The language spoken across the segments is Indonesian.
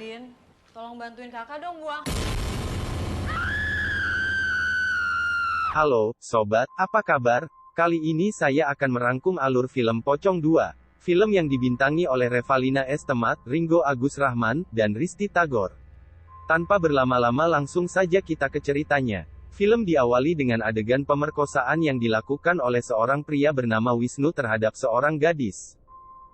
Din, tolong bantuin kakak dong buang. Halo, sobat, apa kabar? Kali ini saya akan merangkum alur film Pocong 2. Film yang dibintangi oleh Revalina S. Temat, Ringo Agus Rahman, dan Risty Tagor. Tanpa berlama-lama langsung saja kita ke ceritanya. Film diawali dengan adegan pemerkosaan yang dilakukan oleh seorang pria bernama Wisnu terhadap seorang gadis.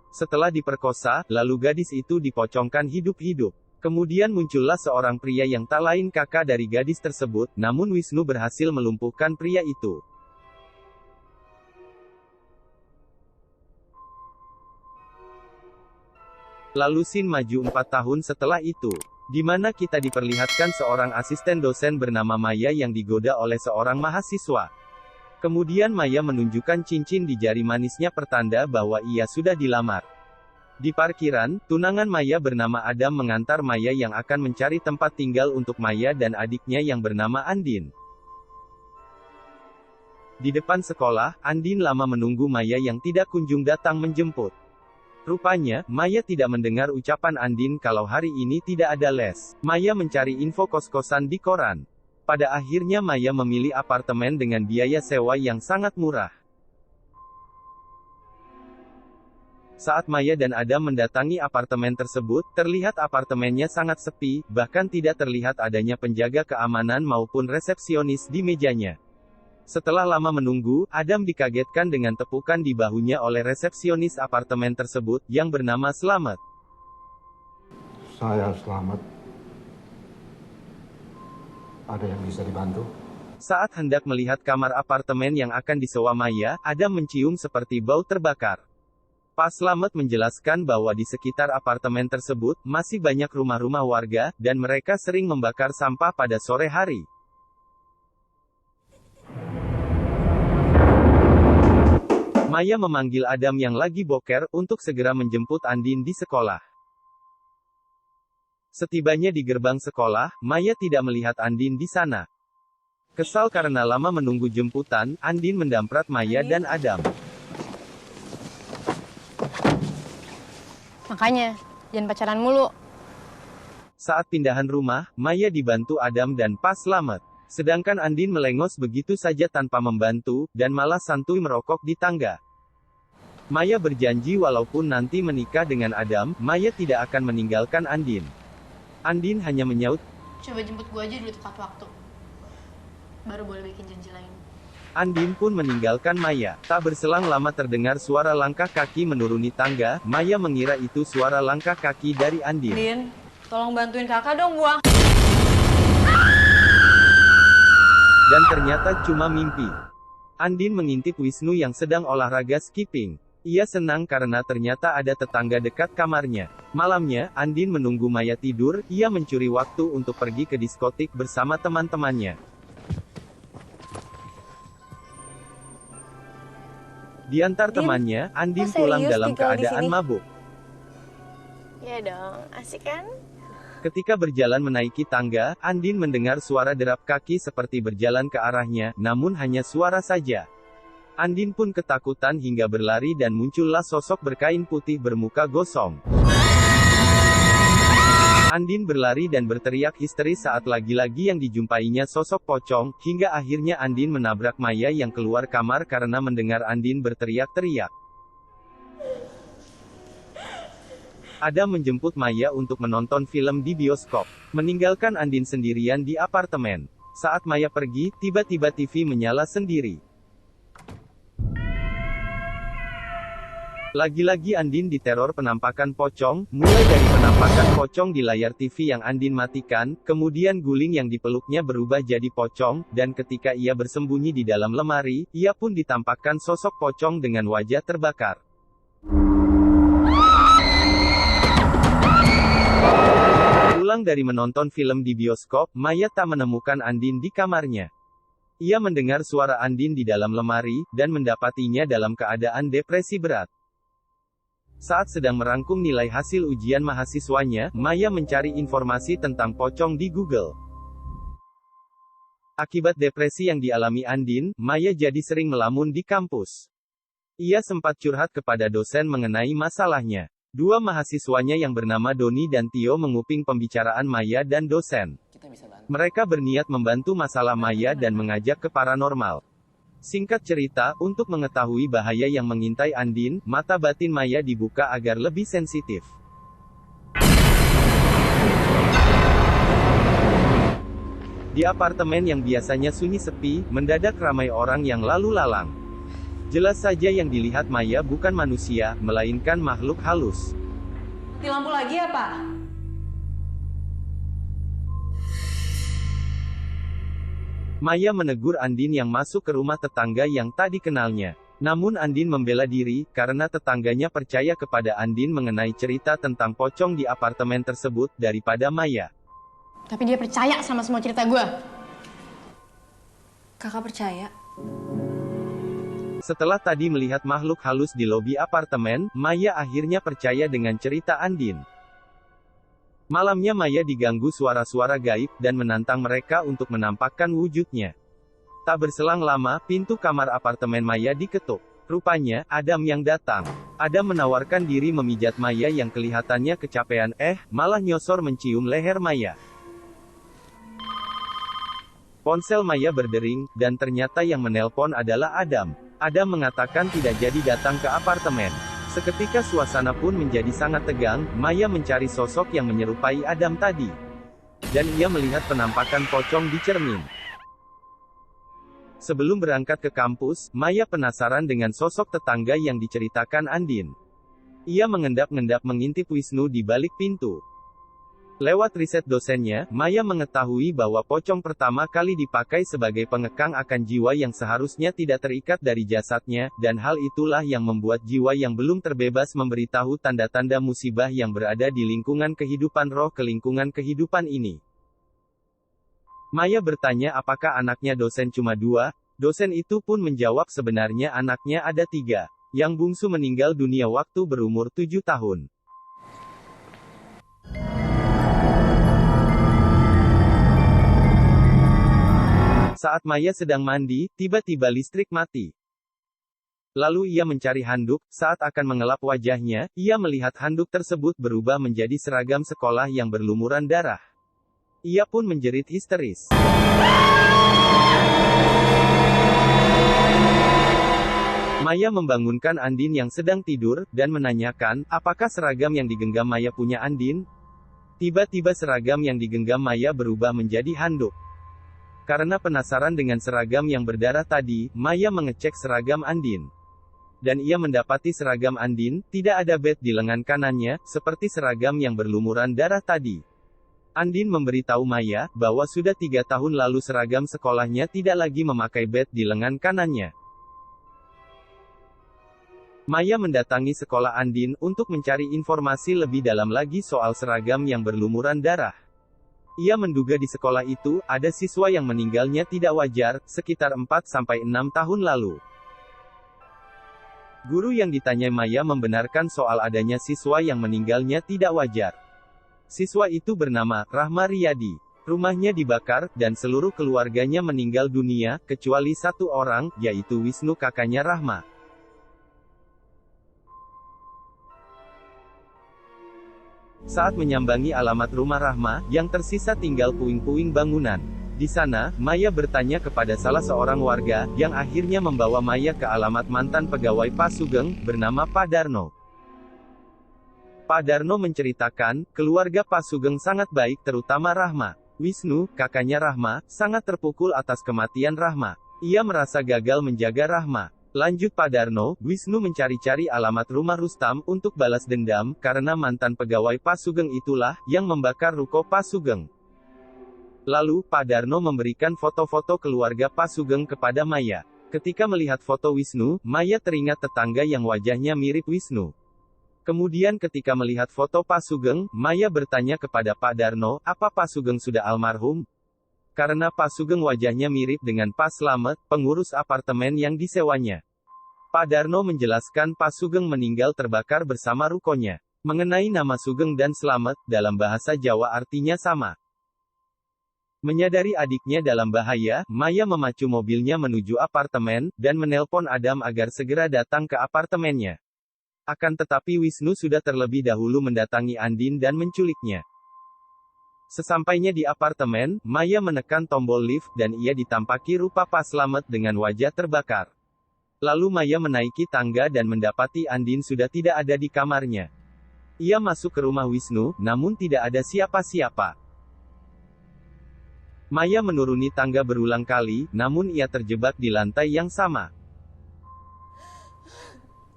Setelah diperkosa, lalu gadis itu dipocongkan hidup-hidup. Kemudian muncullah seorang pria yang tak lain kakak dari gadis tersebut, namun Wisnu berhasil melumpuhkan pria itu. Lalu scene maju 4 tahun setelah itu, di mana kita diperlihatkan seorang asisten dosen bernama Maya yang digoda oleh seorang mahasiswa. Kemudian Maya menunjukkan cincin di jari manisnya pertanda bahwa ia sudah dilamar. Di parkiran, tunangan Maya bernama Adam mengantar Maya yang akan mencari tempat tinggal untuk Maya dan adiknya yang bernama Andin. Di depan sekolah, Andin lama menunggu Maya yang tidak kunjung datang menjemput. Rupanya, Maya tidak mendengar ucapan Andin kalau hari ini tidak ada les. Maya mencari info kos-kosan di koran. Pada akhirnya Maya memilih apartemen dengan biaya sewa yang sangat murah. Saat Maya dan Adam mendatangi apartemen tersebut, terlihat apartemennya sangat sepi, bahkan tidak terlihat adanya penjaga keamanan maupun resepsionis di mejanya. Setelah lama menunggu, Adam dikagetkan dengan tepukan di bahunya oleh resepsionis apartemen tersebut, yang bernama Slamet. Saya Slamet. Ada yang bisa dibantu? Saat hendak melihat kamar apartemen yang akan disewa Maya, Adam mencium seperti bau terbakar. Pak Slamet menjelaskan bahwa di sekitar apartemen tersebut, masih banyak rumah-rumah warga, dan mereka sering membakar sampah pada sore hari. Maya memanggil Adam yang lagi boker, untuk segera menjemput Andin di sekolah. Setibanya di gerbang sekolah, Maya tidak melihat Andin di sana. Kesal karena lama menunggu jemputan, Andin mendamprat Maya dan Adam. Makanya, jangan pacaran mulu. Saat pindahan rumah, Maya dibantu Adam dan Pak Slamet. Sedangkan Andin melengos begitu saja tanpa membantu, dan malah santuy merokok di tangga. Maya berjanji walaupun nanti menikah dengan Adam, Maya tidak akan meninggalkan Andin. Andin hanya menyaut, Coba jemput gue aja dulu tepat waktu. Baru boleh bikin janji lain. Andin pun meninggalkan Maya. Tak berselang lama terdengar suara langkah kaki menuruni tangga, Maya mengira itu suara langkah kaki dari Andin. Din, tolong bantuin kakak dong buang. Dan ternyata cuma mimpi. Andin mengintip Wisnu yang sedang olahraga skipping. Ia senang karena ternyata ada tetangga dekat kamarnya. Malamnya, Andin menunggu Maya tidur, ia mencuri waktu untuk pergi ke diskotik bersama teman-temannya. Di antar temannya, Andin pulang dalam keadaan mabuk. Ya dong, asik kan? Ketika berjalan menaiki tangga, Andin mendengar suara derap kaki seperti berjalan ke arahnya, namun hanya suara saja. Andin pun ketakutan hingga berlari dan muncullah sosok berkain putih bermuka gosong. Andin berlari dan berteriak histeris saat lagi-lagi yang dijumpainya sosok pocong, hingga akhirnya Andin menabrak Maya yang keluar kamar karena mendengar Andin berteriak-teriak. Adam menjemput Maya untuk menonton film di bioskop, meninggalkan Andin sendirian di apartemen. Saat Maya pergi, tiba-tiba TV menyala sendiri. Lagi-lagi Andin diteror penampakan pocong, mulai dari penampakan pocong di layar TV yang Andin matikan, kemudian guling yang dipeluknya berubah jadi pocong, dan ketika ia bersembunyi di dalam lemari, ia pun ditampakkan sosok pocong dengan wajah terbakar. Pulang dari menonton film di bioskop, Maya tak menemukan Andin di kamarnya. Ia mendengar suara Andin di dalam lemari, dan mendapatinya dalam keadaan depresi berat. Saat sedang merangkum nilai hasil ujian mahasiswanya, Maya mencari informasi tentang pocong di Google. Akibat depresi yang dialami Andin, Maya jadi sering melamun di kampus. Ia sempat curhat kepada dosen mengenai masalahnya. Dua mahasiswanya yang bernama Doni dan Tio menguping pembicaraan Maya dan dosen. Mereka berniat membantu masalah Maya dan mengajak ke paranormal. Singkat cerita, untuk mengetahui bahaya yang mengintai Andin, mata batin Maya dibuka agar lebih sensitif. Di apartemen yang biasanya sunyi sepi, mendadak ramai orang yang lalu lalang. Jelas saja yang dilihat Maya bukan manusia, melainkan makhluk halus. Mati lampu lagi ya, Pak? Maya menegur Andin yang masuk ke rumah tetangga yang tak dikenalnya. Namun Andin membela diri, karena tetangganya percaya kepada Andin mengenai cerita tentang pocong di apartemen tersebut, daripada Maya. Tapi dia percaya sama semua cerita gue. Kakak percaya? Setelah tadi melihat makhluk halus di lobi apartemen, Maya akhirnya percaya dengan cerita Andin. Malamnya Maya diganggu suara-suara gaib, dan menantang mereka untuk menampakkan wujudnya. Tak berselang lama, pintu kamar apartemen Maya diketuk. Rupanya, Adam yang datang. Adam menawarkan diri memijat Maya yang kelihatannya kecapean, malah nyosor mencium leher Maya. Ponsel Maya berdering, dan ternyata yang menelpon adalah Adam. Adam mengatakan tidak jadi datang ke apartemen. Seketika suasana pun menjadi sangat tegang, Maya mencari sosok yang menyerupai Adam tadi. Dan ia melihat penampakan pocong di cermin. Sebelum berangkat ke kampus, Maya penasaran dengan sosok tetangga yang diceritakan Andin. Ia mengendap-endap mengintip Wisnu di balik pintu. Lewat riset dosennya, Maya mengetahui bahwa pocong pertama kali dipakai sebagai pengekang akan jiwa yang seharusnya tidak terikat dari jasadnya, dan hal itulah yang membuat jiwa yang belum terbebas memberitahu tanda-tanda musibah yang berada di lingkungan kehidupan roh ke lingkungan kehidupan ini. Maya bertanya apakah anaknya dosen cuma 2, dosen itu pun menjawab sebenarnya anaknya ada 3. Yang bungsu meninggal dunia waktu berumur 7 tahun. Saat Maya sedang mandi, tiba-tiba listrik mati. Lalu ia mencari handuk, saat akan mengelap wajahnya, ia melihat handuk tersebut berubah menjadi seragam sekolah yang berlumuran darah. Ia pun menjerit histeris. Maya membangunkan Andin yang sedang tidur, dan menanyakan, apakah seragam yang digenggam Maya punya Andin? Tiba-tiba seragam yang digenggam Maya berubah menjadi handuk. Karena penasaran dengan seragam yang berdarah tadi, Maya mengecek seragam Andin. Dan ia mendapati seragam Andin, tidak ada bed di lengan kanannya, seperti seragam yang berlumuran darah tadi. Andin memberitahu Maya, bahwa sudah 3 tahun lalu seragam sekolahnya tidak lagi memakai bed di lengan kanannya. Maya mendatangi sekolah Andin, untuk mencari informasi lebih dalam lagi soal seragam yang berlumuran darah. Ia menduga di sekolah itu, ada siswa yang meninggalnya tidak wajar, sekitar 4-6 tahun lalu. Guru yang ditanya Maya membenarkan soal adanya siswa yang meninggalnya tidak wajar. Siswa itu bernama Rahma Riyadi. Rumahnya dibakar, dan seluruh keluarganya meninggal dunia, kecuali 1 orang, yaitu Wisnu kakaknya Rahma. Saat menyambangi alamat rumah Rahma, yang tersisa tinggal puing-puing bangunan. Di sana, Maya bertanya kepada salah seorang warga, yang akhirnya membawa Maya ke alamat mantan pegawai Pak Sugeng, bernama Pak Darno. Pak Darno menceritakan, keluarga Pak Sugeng sangat baik terutama Rahma. Wisnu, kakaknya Rahma, sangat terpukul atas kematian Rahma. Ia merasa gagal menjaga Rahma. Lanjut Pak Darno, Wisnu mencari-cari alamat rumah Rustam, untuk balas dendam, karena mantan pegawai Pak Sugeng itulah, yang membakar ruko Pak Sugeng. Lalu, Pak Darno memberikan foto-foto keluarga Pak Sugeng kepada Maya. Ketika melihat foto Wisnu, Maya teringat tetangga yang wajahnya mirip Wisnu. Kemudian ketika melihat foto Pak Sugeng, Maya bertanya kepada Pak Darno, apa Pak Sugeng sudah almarhum? Karena Pak Sugeng wajahnya mirip dengan Pak Slamet, pengurus apartemen yang disewanya. Pak Darno menjelaskan Pak Sugeng meninggal terbakar bersama rukonya. Mengenai nama Sugeng dan Slamet, dalam bahasa Jawa artinya sama. Menyadari adiknya dalam bahaya, Maya memacu mobilnya menuju apartemen, dan menelpon Adam agar segera datang ke apartemennya. Akan tetapi Wisnu sudah terlebih dahulu mendatangi Andin dan menculiknya. Sesampainya di apartemen, Maya menekan tombol lift dan ia ditampaki rupa Pak Slamet dengan wajah terbakar. Lalu Maya menaiki tangga dan mendapati Andin sudah tidak ada di kamarnya. Ia masuk ke rumah Wisnu, namun tidak ada siapa-siapa. Maya menuruni tangga berulang kali, namun ia terjebak di lantai yang sama.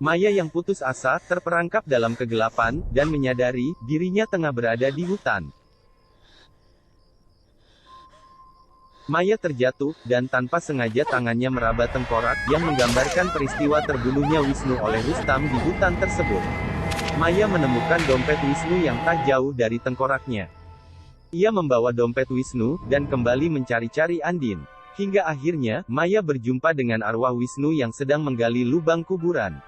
Maya yang putus asa, terperangkap dalam kegelapan, dan menyadari, dirinya tengah berada di hutan. Maya terjatuh, dan tanpa sengaja tangannya meraba tengkorak, yang menggambarkan peristiwa terbunuhnya Wisnu oleh Rustam di hutan tersebut. Maya menemukan dompet Wisnu yang tak jauh dari tengkoraknya. Ia membawa dompet Wisnu, dan kembali mencari-cari Andin. Hingga akhirnya, Maya berjumpa dengan arwah Wisnu yang sedang menggali lubang kuburan.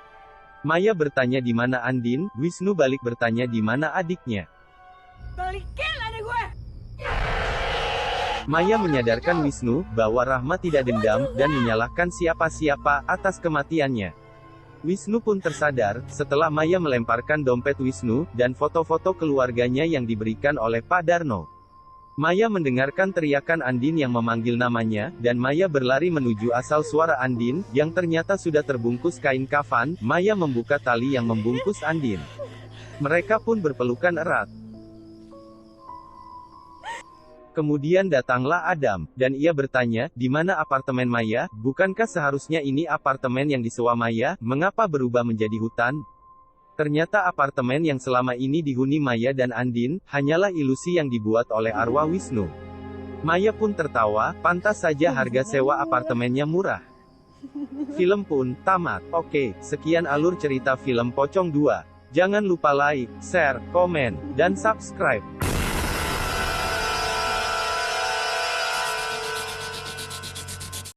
Maya bertanya di mana Andin, Wisnu balik bertanya di mana adiknya. Balikin adik gue! Maya menyadarkan Wisnu, bahwa Rahma tidak dendam, dan menyalahkan siapa-siapa, atas kematiannya. Wisnu pun tersadar, setelah Maya melemparkan dompet Wisnu, dan foto-foto keluarganya yang diberikan oleh Pak Darno. Maya mendengarkan teriakan Andin yang memanggil namanya, dan Maya berlari menuju asal suara Andin, yang ternyata sudah terbungkus kain kafan. Maya membuka tali yang membungkus Andin. Mereka pun berpelukan erat. Kemudian datanglah Adam, dan ia bertanya, di mana apartemen Maya? Bukankah seharusnya ini apartemen yang disewa Maya? Mengapa berubah menjadi hutan? Ternyata apartemen yang selama ini dihuni Maya dan Andin, hanyalah ilusi yang dibuat oleh arwah Wisnu. Maya pun tertawa, pantas saja harga sewa apartemennya murah. Film pun tamat. Oke, sekian alur cerita film Pocong 2. Jangan lupa like, share, komen, dan subscribe.